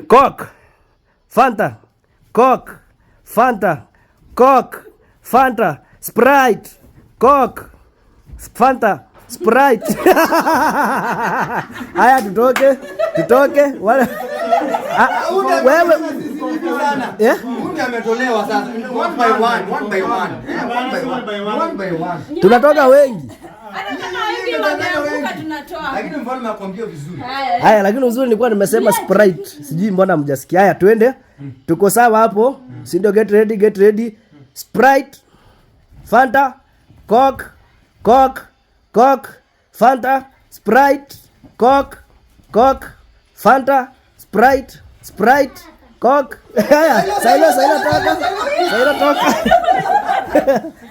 Coke, Fanta, Coke, Fanta, Coke, Fanta, Sprite, Coke, Fanta, Sprite. Haya tutoke. Wala wewe Huyu ametolewa sasa. One by one. Tunatoka wengi. Lakini mfalme akwambia vizuri. Haya, lakini uzuri nilikuwa nimesema Sprite. Sijui mbona mjasikia. Haya twende. Tuko sawa hapo. Si ndio? Get ready. Sprite, Fanta, Coke, Fanta, Sprite, Coke, Fanta, Sprite, Coke. Haya, Sailo toka.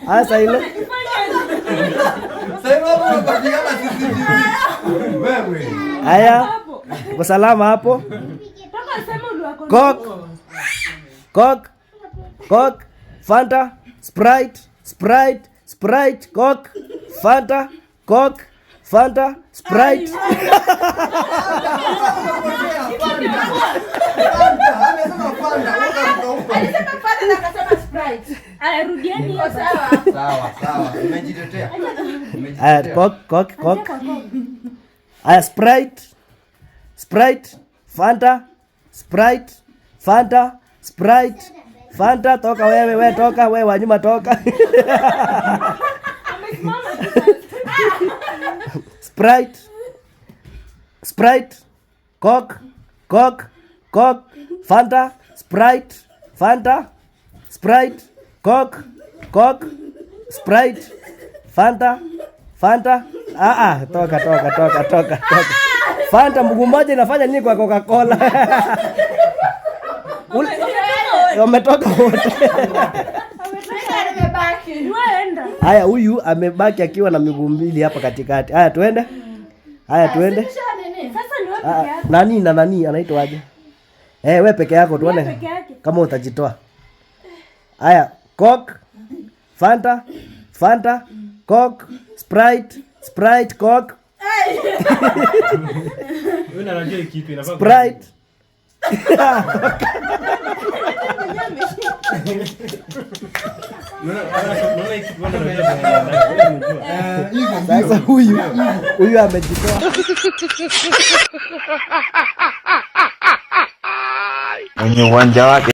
Haya Sailo. Haya, uko salama hapo? Coke, Fanta, Sprite, Coke, Fanta, Sprite. Sawa. Umejitetea. Aya, Coke. Aya, Sprite, Fanta, toka wewe, toka wewe wanyuma toka. Sprite, Coke, Fanta, Sprite, Coke, Sprite, Fanta. Toka. Fanta mguu mmoja inafanya nini kwa Coca-Cola? Umetoka wote. Haya, huyu amebaki akiwa na miguu mbili hapa katikati. Haya twende. Nani anaitwa aje? Wewe peke yako tuone kama utajitoa. Haya, Coke, Fanta, Coke, Sprite, Coke. Wewe unajua kitu inafaa Sprite. Sasa huyu amejitoa. Kwenye uwanja wake.